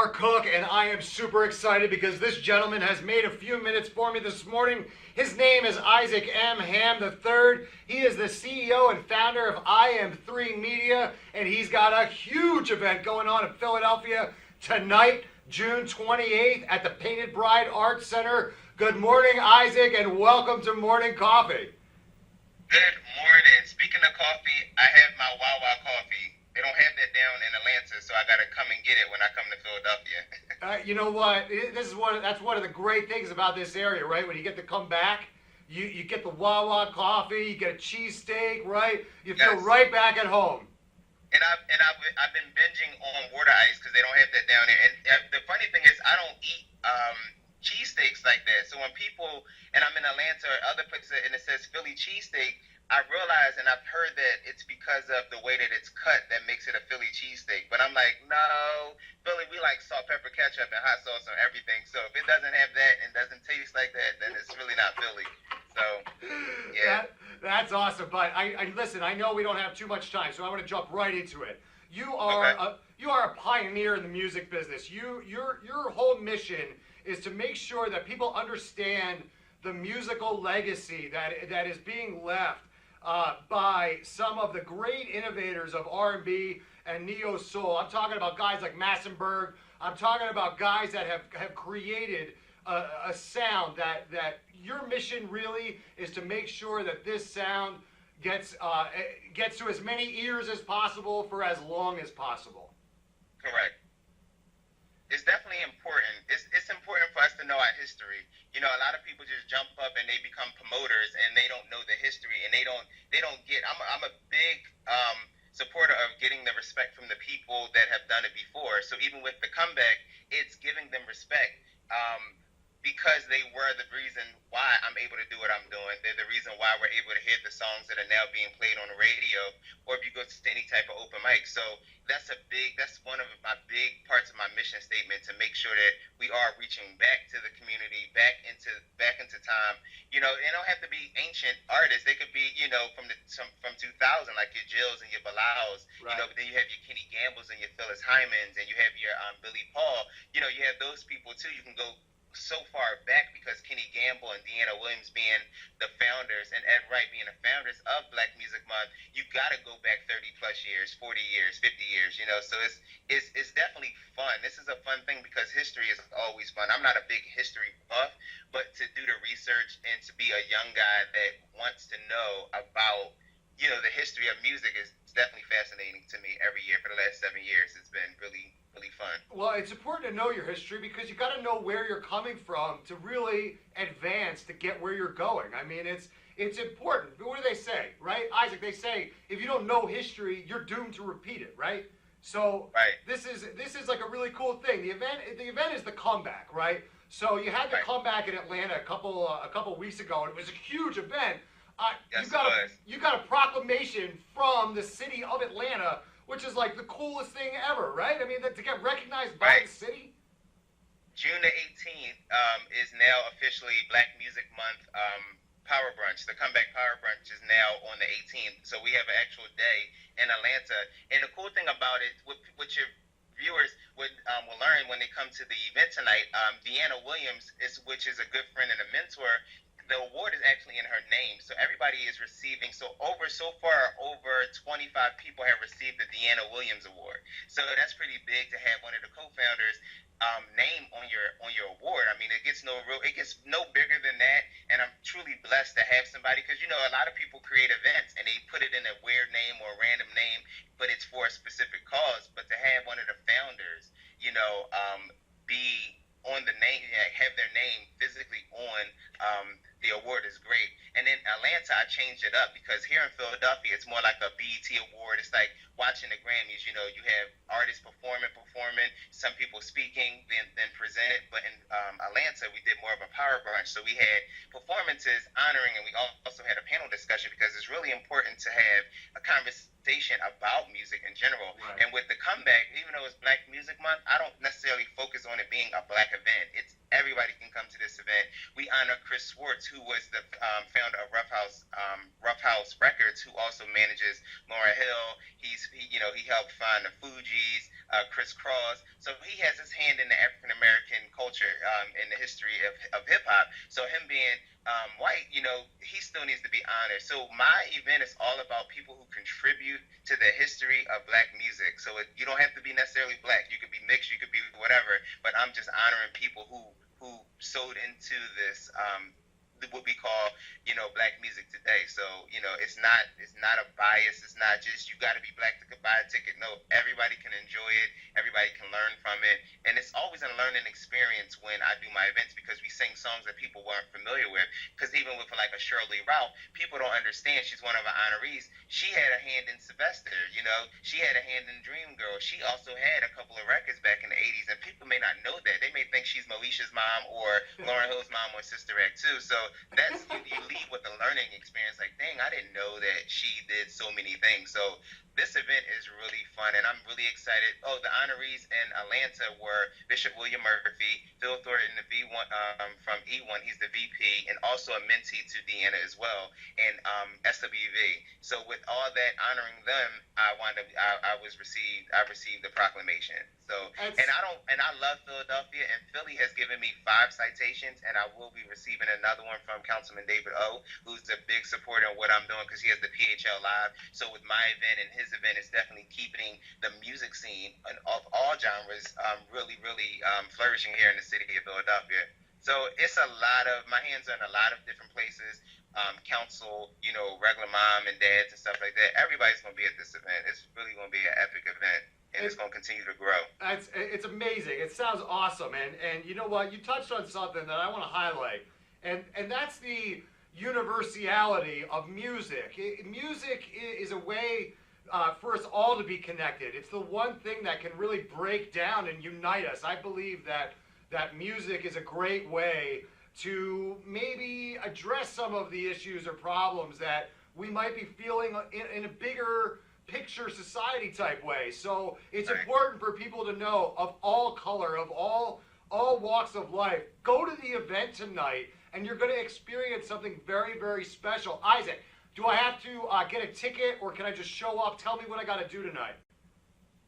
Cook, and I am super excited because this gentleman has made a few minutes for me this morning. His name is Isaac M. Hamm III. He is the CEO and founder of IM3 Media, and he's got a huge event going on in Philadelphia tonight, June 28th, at the Painted Bride Arts Center. Good morning, Isaac, and welcome to Morning Coffee. Good morning. Speaking of coffee, I have my Wawa coffee. They don't have that down in Atlanta, so I gotta come and get it when I come to Philadelphia. You know what? That's one of the great things about this area, right? When you get to come back, you get the Wawa coffee, you get a cheesesteak, right? You feel right back at home. And I've been binging on water ice because they don't have that down there. And the funny thing is, I don't eat cheesesteaks like that. So when people, and I'm in Atlanta or other places, and it says Philly cheesesteak, I realize, and I've heard that it's because of the way that it's cut that makes it a Philly cheesesteak. But I'm like, no, Philly, we like salt, pepper, ketchup, and hot sauce on everything. So if it doesn't have that and doesn't taste like that, then it's really not Philly. So, yeah. That's awesome. But I listen, I know we don't have too much time, so I want to jump right into it. You are a pioneer in the music business. Your whole mission is to make sure that people understand the musical legacy that is being left by some of the great innovators of R&B and neo soul. I'm talking about guys like Massenberg. I'm talking about guys that have created a sound that your mission really is to make sure that this sound gets to as many ears as possible for as long as possible. Correct. It's definitely important. It's important for us to know our history. You know, a lot of people just jump up and they become promoters and they don't know the history and they don't get. I'm a big supporter of getting the respect from the people that have done it before. So even with the comeback, it's giving them respect. Because they were the reason why I'm able to do what I'm doing. They're the reason why we're able to hear the songs that are now being played on the radio, or if you go to any type of open mic. So that's one of my big parts of my mission statement, to make sure that we are reaching back to the community, back into time. You know, they don't have to be ancient artists. They could be, you know, from 2000, like your Jills and your Bilaals. Right. You know, but then you have your Kenny Gambles and your Phyllis Hymans, and you have your Billy Paul. You know, you have those people too. You can go so far back, because Kenny Gamble and Deanna Williams being the founders and Ed Wright being the founders of Black Music Month, you got to go back 30 plus years, 40 years, 50 years, you know. So it's definitely fun. This is a fun thing because history is always fun. I'm not a big history buff, but to do the research and to be a young guy that wants to know about, you know, the history of music is definitely fascinating to me every year. For the last 7 years, it's been really fun. Well, it's important to know your history because you got to know where you're coming from to really advance to get where you're going. I mean, it's important. What do they say, right? Isaac, they say if you don't know history, you're doomed to repeat it, right? So this is like a really cool thing. The event is the comeback, right? So you had the comeback in Atlanta a couple weeks ago, and it was a huge event. Yes, you got a proclamation from the city of Atlanta, which is like the coolest thing ever, right? I mean, to get recognized by the city. June the 18th is now officially Black Music Month Power Brunch. The comeback Power Brunch is now on the 18th. So we have an actual day in Atlanta. And the cool thing about it, what your viewers will learn when they come to the event tonight, Deanna Williams, which is a good friend and a mentor, the award is actually in her name. So everybody is receiving, so far over 25 people have received the Deanna Williams Award. So that's pretty big to have one of the co-founders name on your award. I mean, it gets no bigger than that. And I'm truly blessed to have somebody, because, you know, a lot of people create events and they put it in a weird name or a random name, but it's for a specific cause. But to have one of the founders, you know, be on the name, have their name physically on the award is great. And in Atlanta, I changed it up because here in Philadelphia, it's more like a BET award. It's like watching the Grammys. You know, you have artists performing, some people speaking, then present. But in Atlanta, we did more of a power brunch. So we had performances honoring, and we also had a panel discussion, because it's really important to have a conversation about music in general. Right. And with the comeback, even though it's Black Music Month, I don't necessarily focus on it being a Black event. It's everybody can come to this event. We honor Chris Swartz, who was the founder of Rough House Records, who also manages Lauryn Hill. He helped find the Fugees. Chris Cross. So he has his hand in the African American culture in the history of hip hop. So him being white, he still needs to be honored. So my event is all about people who contribute to the history of black music. So you don't have to be necessarily black. You could be mixed. You could be whatever. But I'm just honoring people who sewed into this. What we call, black music today. So, it's not a bias. It's not just you got to be black to buy a ticket. No, everybody can enjoy it. Everybody can learn from it. And it's always a learning experience when I do my events because we sing songs that people weren't familiar with. Because even with like a Shirley Ralph, people don't understand she's one of our honorees. She had a hand in Sylvester, she had a hand in Dreamgirl. She also had a couple of records back in the 80s, and people may not know that. They may think she's Moesha's mom or Lauryn Hill's mom or Sister Act 2. So that's you leave with a learning experience. Like, dang, I didn't know that she did so many things. So this event is really fun, and I'm really excited. Oh, the honorees in Atlanta were Bishop William Murphy, Phil Thornton, the V1 from E1, he's the VP, and also a mentee to Deanna as well, and SWV. So with all that honoring them, I received the proclamation. So and I love Philadelphia, and Philly has given me 5 citations, and I will be receiving another one from Councilman David O, who's a big supporter of what I'm doing because he has the PHL Live. So with my event and his event is definitely keeping the music scene of all genres really, really flourishing here in the city of Philadelphia. So it's my hands are in a lot of different places. Council, regular mom and dads and stuff like that. Everybody's going to be at this event. It's really going to be an epic event, and it's going to continue to grow. It's amazing. It sounds awesome. And you know what? You touched on something that I want to highlight, and that's the universality of music. Music is a way for us all to be connected. It's the one thing that can really break down and unite us. I believe that music is a great way to maybe address some of the issues or problems that we might be feeling in a bigger picture society type way. So it's important for people to know, of all color, of all walks of life, go to the event tonight and you're going to experience something very, very special. Isaac, do I have to get a ticket, or can I just show up? Tell me what I got to do tonight.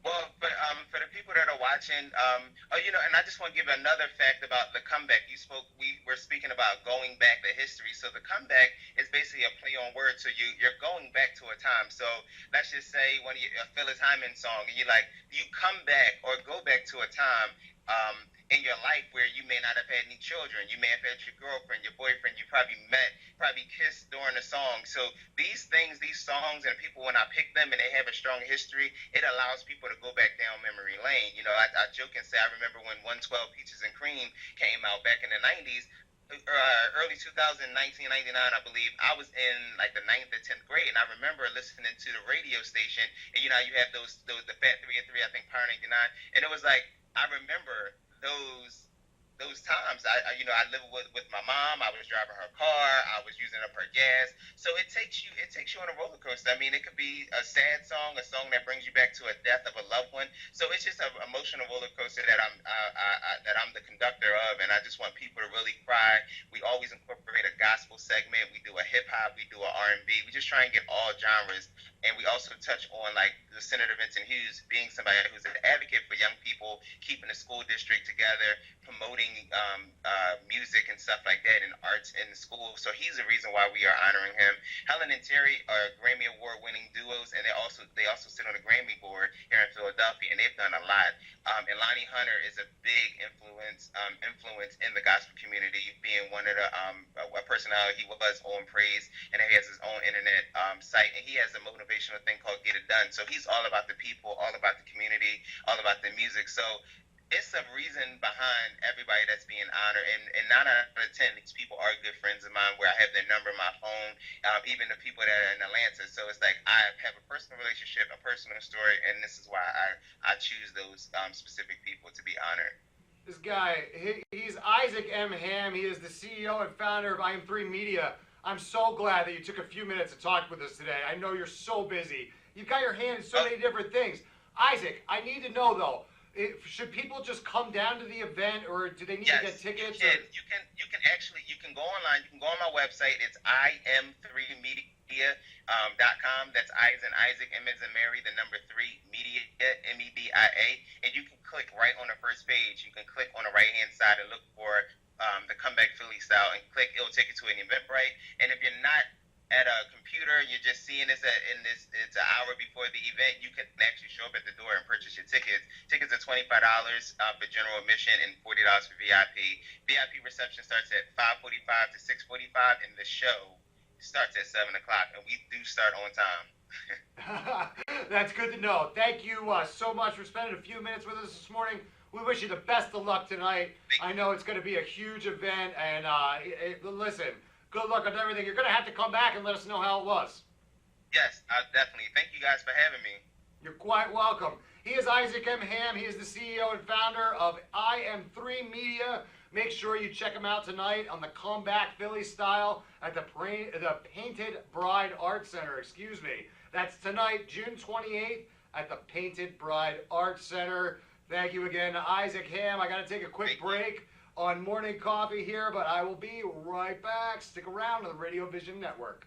Well, for the people that are watching, and I just want to give another fact about the comeback. We were speaking about going back to history. So the comeback is basically a play on words. So you're going back to a time. So let's just say a Phyllis Hyman song, and you come back or go back to a time in your life where you may not have had any children. You may have had your girlfriend, your boyfriend, you probably kissed during the song. So these songs, and people, when I pick them and they have a strong history, it allows people to go back down memory lane. I joke and say I remember when 112 Peaches and Cream came out back in the 90s. Early 1999, I believe. I was in like the 9th or 10th grade, and I remember listening to the radio station, and you have the Fat 3 at 3, I think, Power 99, and it was like, I remember those times. I lived with my mom. I was driving her car. I was using up her gas. So it takes you on a roller coaster. I mean, it could be a sad song, a song that brings you back to a death of a loved one. So it's just an emotional roller coaster that I'm the conductor of, and I just want people to really cry. We always incorporate a gospel segment. We do a hip hop. We do a R&B. We just try and get all genres. And we also touch on, like, the Senator Vincent Hughes being somebody who's an advocate for young people, keeping the school district together, promoting music and stuff like that, and arts in the school. So he's the reason why we are honoring him. Helen and Terry are Grammy Award-winning duos, and they also sit on the Grammy board here in Philadelphia, and they've done a lot. And Lonnie Hunter is a big influence in the gospel community, being one of the a personality. He was on Praise, and he has his own internet site, and he has a motivational thing called Get It Done. So he's all about the people, all about the community, all about the music. So it's a reason behind everybody that's being honored, and 9 out of 10, these people are good friends of mine, where I have their number, my phone, even the people that are in Atlanta. So it's like I have a personal relationship, a personal story, and this is why I choose those specific people to be honored. This guy, he's Isaac M. Hamm. He is the CEO and founder of IM3 Media. I'm so glad that you took a few minutes to talk with us today. I know you're so busy. You've got your hand in so many different things. Isaac, I need to know, though, should people just come down to the event, or do they need to get tickets? You can go online. You can go on my website. It's im3media. .com. That's Isaac, M as in Mary, the number 3, media, MEDIA. And you can click right on the first page. You can click on the right-hand side and look for the Comeback Philly style and click. It'll take you to an Eventbrite. And if you're not at a computer, you're just seeing this it's an hour before the event, you can actually show up at the door and purchase your tickets. Tickets are $25 for general admission and $40 for VIP. VIP reception starts at 5:45 to 6:45, and the show starts at 7 o'clock, and we do start on time. That's good to know. Thank you so much for spending a few minutes with us this morning. We wish you the best of luck tonight. I know it's going to be a huge event, and listen, good luck on everything. You're going to have to come back and let us know how it was. Yes, definitely. Thank you guys for having me. You're quite welcome. He is Isaac M. Hamm. He is the CEO and founder of IM3 Media. Make sure you check him out tonight on the Comeback Philly style at the Painted Bride Art Center. Excuse me. That's tonight, June 28th, at the Painted Bride Art Center. Thank you again, Isaac Hamm. I got to take a quick break on Morning Coffee here, but I will be right back. Stick around to the Radio Vision Network.